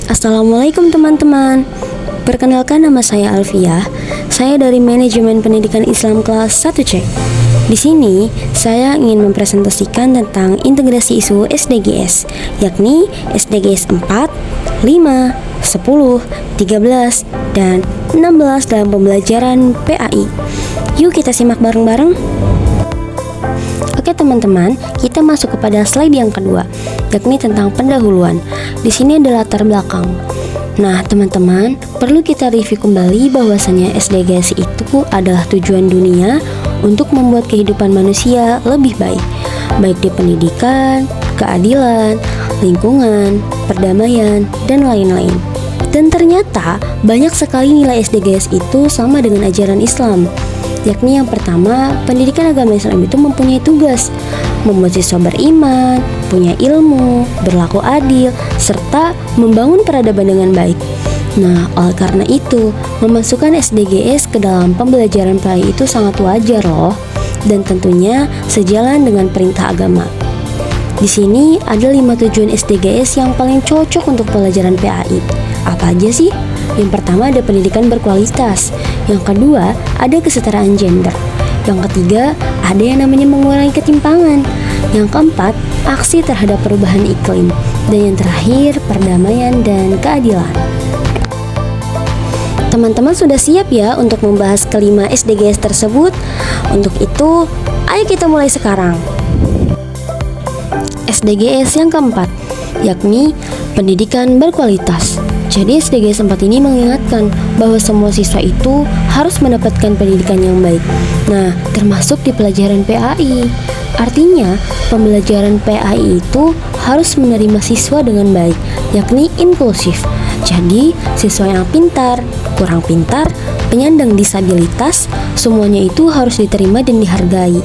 Assalamualaikum teman-teman. Perkenalkan, nama saya Alfiah. Saya dari Manajemen Pendidikan Islam kelas 1C. Di sini saya ingin mempresentasikan tentang integrasi isu SDGs, yakni SDGs 4, 5, 10, 13, dan 16 dalam pembelajaran PAI. Yuk kita simak bareng-bareng. Oke teman-teman, kita masuk kepada slide yang kedua, yakni tentang pendahuluan. Di sini ada latar belakang. Nah teman-teman, perlu kita review kembali bahwasanya SDGs itu adalah tujuan dunia untuk membuat kehidupan manusia lebih baik di pendidikan, keadilan, lingkungan, perdamaian, dan lain-lain. Dan ternyata banyak sekali nilai SDGs itu sama dengan ajaran Islam, yakni yang pertama, pendidikan agama Islam itu mempunyai tugas membuat siswa beriman, punya ilmu, berlaku adil, serta membangun peradaban dengan baik. Nah, oleh karena itu, memasukkan SDGs ke dalam pembelajaran PAI itu sangat wajar loh, dan tentunya sejalan dengan perintah agama. Di sini ada 5 tujuan SDGs yang paling cocok untuk pelajaran PAI. Apa aja sih? Yang pertama ada pendidikan berkualitas. Yang kedua ada kesetaraan gender. Yang ketiga ada yang namanya mengurangi ketimpangan. Yang keempat aksi terhadap perubahan iklim. Dan yang terakhir perdamaian dan keadilan. Teman-teman sudah siap ya untuk membahas kelima SDGs tersebut? Untuk itu, ayo kita mulai sekarang. SDGs yang keempat, yakni pendidikan berkualitas. Jadi SDGs 4 ini mengingatkan bahwa semua siswa itu harus mendapatkan pendidikan yang baik. Nah, termasuk di pelajaran PAI. Artinya, pembelajaran PAI itu harus menerima siswa dengan baik, yakni inklusif. Jadi, siswa yang pintar, kurang pintar, penyandang disabilitas, semuanya itu harus diterima dan dihargai.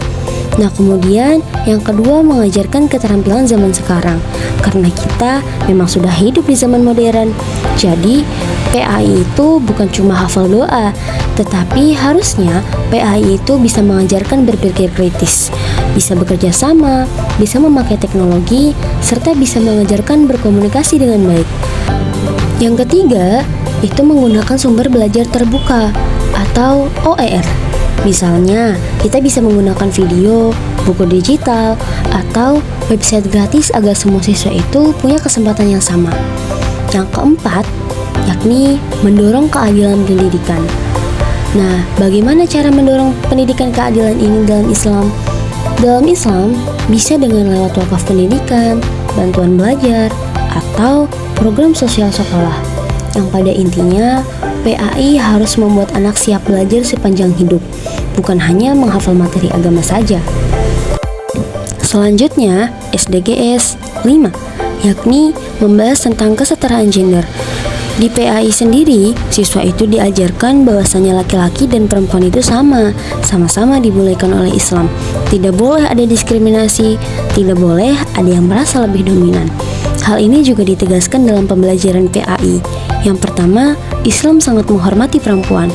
Nah kemudian yang kedua mengajarkan keterampilan zaman sekarang, karena kita memang sudah hidup di zaman modern. Jadi PAI itu bukan cuma hafal doa, tetapi harusnya PAI itu bisa mengajarkan berpikir kritis, bisa bekerja sama, bisa memakai teknologi, serta bisa mengajarkan berkomunikasi dengan baik. Yang ketiga itu menggunakan sumber belajar terbuka atau OER. Misalnya, kita bisa menggunakan video, buku digital, atau website gratis agar semua siswa itu punya kesempatan yang sama. Yang keempat, yakni mendorong keadilan pendidikan. Nah, bagaimana cara mendorong pendidikan keadilan ini dalam Islam? Dalam Islam, bisa dengan lewat wakaf pendidikan, bantuan belajar, atau program sosial sekolah. Yang pada intinya, PAI harus membuat anak siap belajar sepanjang hidup, bukan hanya menghafal materi agama saja. Selanjutnya, SDGs 5, yakni membahas tentang kesetaraan gender. Di PAI sendiri, siswa itu diajarkan bahwasanya laki-laki dan perempuan itu sama-sama dibolehkan oleh Islam. Tidak boleh ada diskriminasi, tidak boleh ada yang merasa lebih dominan. Hal ini juga ditegaskan dalam pembelajaran PAI. Yang pertama, Islam sangat menghormati perempuan.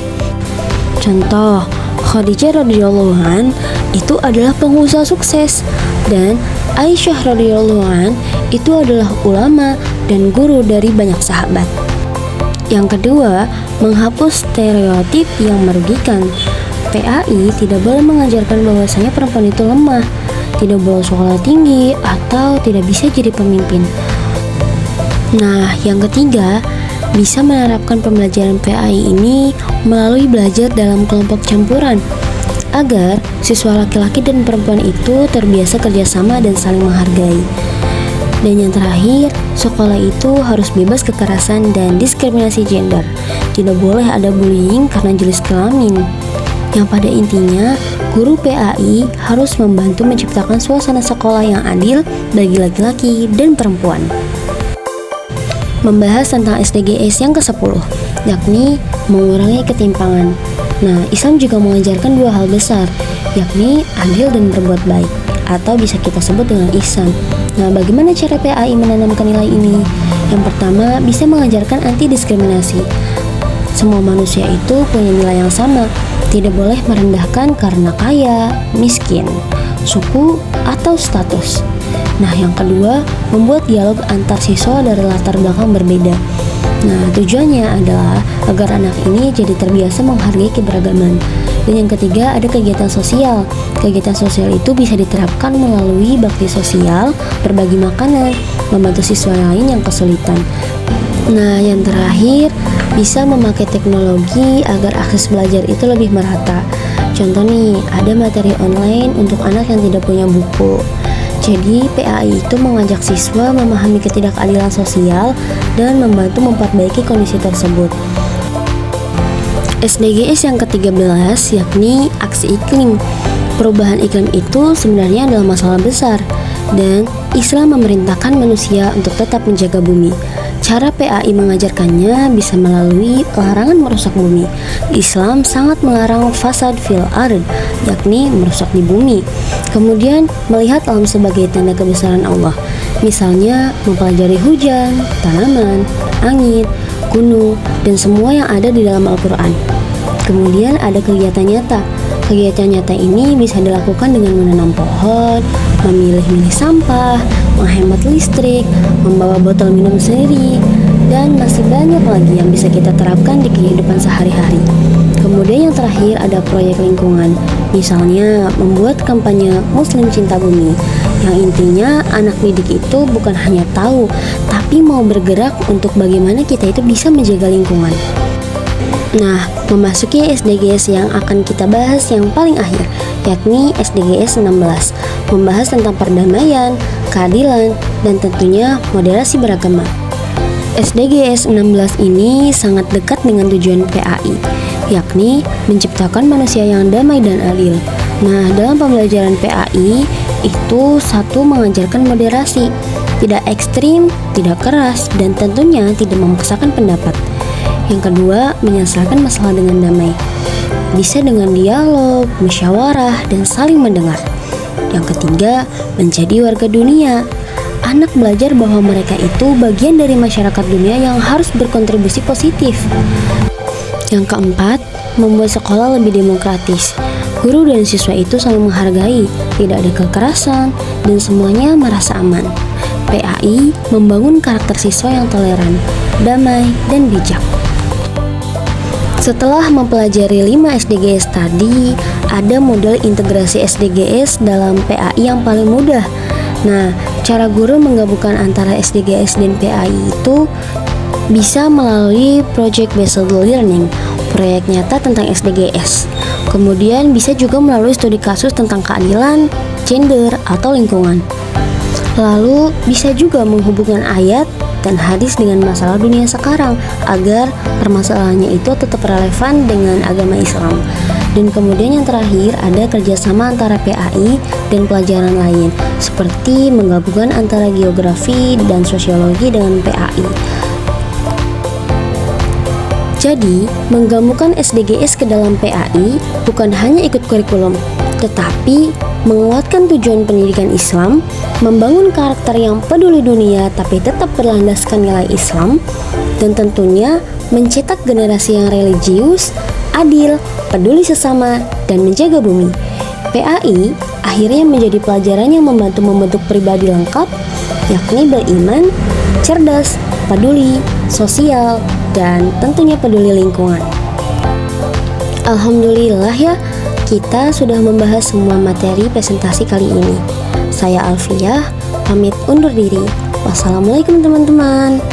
Contoh, Khadijah radhiyallahu an itu adalah pengusaha sukses, dan Aisyah radhiyallahu an itu adalah ulama dan guru dari banyak sahabat. Yang kedua, menghapus stereotip yang merugikan. PAI tidak boleh mengajarkan bahwasanya perempuan itu lemah, tidak boleh sekolah tinggi, atau tidak bisa jadi pemimpin. Nah, yang ketiga, bisa menerapkan pembelajaran PAI ini melalui belajar dalam kelompok campuran, agar siswa laki-laki dan perempuan itu terbiasa kerjasama dan saling menghargai. Dan yang terakhir, sekolah itu harus bebas kekerasan dan diskriminasi gender. Tidak boleh ada bullying karena jenis kelamin. Yang pada intinya, guru PAI harus membantu menciptakan suasana sekolah yang adil bagi laki-laki dan perempuan. Membahas tentang SDGs yang ke-10, yakni mengurangi ketimpangan. Nah, Islam juga mengajarkan dua hal besar, yakni adil dan berbuat baik, atau bisa kita sebut dengan ihsan. Nah, bagaimana cara PAI menanamkan nilai ini? Yang pertama, bisa mengajarkan anti diskriminasi. Semua manusia itu punya nilai yang sama, tidak boleh merendahkan karena kaya, miskin, suku, atau status. Nah, yang kedua, membuat dialog antar siswa dari latar belakang berbeda. Nah, tujuannya adalah agar anak ini jadi terbiasa menghargai keberagaman. Dan yang ketiga, ada kegiatan sosial. Kegiatan sosial itu bisa diterapkan melalui bakti sosial, berbagi makanan, membantu siswa lain yang kesulitan. Nah, yang terakhir, bisa memakai teknologi agar akses belajar itu lebih merata. Contoh nih, ada materi online untuk anak yang tidak punya buku. Jadi, PAI itu mengajak siswa memahami ketidakadilan sosial dan membantu memperbaiki kondisi tersebut. SDGs yang ke-13 yakni aksi iklim. Perubahan iklim itu sebenarnya adalah masalah besar dan Islam memerintahkan manusia untuk tetap menjaga bumi. Cara PAI mengajarkannya bisa melalui larangan merusak bumi. Islam sangat melarang fasad fil ard, yakni merusak di bumi. Kemudian melihat alam sebagai tanda kebesaran Allah. Misalnya mempelajari hujan, tanaman, angin, gunung, dan semua yang ada di dalam Al-Quran. Kemudian ada kegiatan nyata. Kegiatan nyata ini bisa dilakukan dengan menanam pohon, memilih-milih sampah, menghemat listrik, membawa botol minum sendiri, dan masih banyak lagi yang bisa kita terapkan di kehidupan sehari-hari. Kemudian yang terakhir ada proyek lingkungan. Misalnya membuat kampanye Muslim Cinta Bumi, yang intinya anak didik itu bukan hanya tahu, tapi mau bergerak untuk bagaimana kita itu bisa menjaga lingkungan. Nah, memasuki SDGs yang akan kita bahas yang paling akhir, yakni SDGs 16, membahas tentang perdamaian, keadilan, dan tentunya moderasi beragama. SDGs 16 ini sangat dekat dengan tujuan PAI, yakni menciptakan manusia yang damai dan adil. Nah, dalam pembelajaran PAI itu satu mengajarkan moderasi, tidak ekstrim, tidak keras, dan tentunya tidak memaksakan pendapat. Yang kedua, menyelesaikan masalah dengan damai. Bisa dengan dialog, musyawarah, dan saling mendengar. Yang ketiga, menjadi warga dunia. Anak belajar bahwa mereka itu bagian dari masyarakat dunia yang harus berkontribusi positif. Yang keempat, membuat sekolah lebih demokratis. Guru dan siswa itu saling menghargai, tidak ada kekerasan, dan semuanya merasa aman. PAI membangun karakter siswa yang toleran, damai, dan bijak. Setelah mempelajari 5 SDGs tadi, ada model integrasi SDGs dalam PAI yang paling mudah. Nah, cara guru menggabungkan antara SDGs dan PAI itu bisa melalui Project Based Learning, proyek nyata tentang SDGs. Kemudian bisa juga melalui studi kasus tentang keadilan, gender, atau lingkungan. Lalu bisa juga menghubungkan ayat dan hadis dengan masalah dunia sekarang agar permasalahannya itu tetap relevan dengan agama Islam. Dan kemudian yang terakhir ada kerjasama antara PAI dan pelajaran lain seperti menggabungkan antara geografi dan sosiologi dengan PAI. Jadi, menggabungkan SDGs ke dalam PAI bukan hanya ikut kurikulum, tetapi menguatkan tujuan pendidikan Islam, membangun karakter yang peduli dunia tapi tetap berlandaskan nilai Islam, dan tentunya mencetak generasi yang religius, adil, peduli sesama, dan menjaga bumi. PAI akhirnya menjadi pelajaran yang membantu membentuk pribadi lengkap, yakni beriman, cerdas, peduli, sosial, dan tentunya peduli lingkungan. Alhamdulillah ya, kita sudah membahas semua materi presentasi kali ini. Saya Alfiyah, pamit undur diri. Wassalamualaikum teman-teman.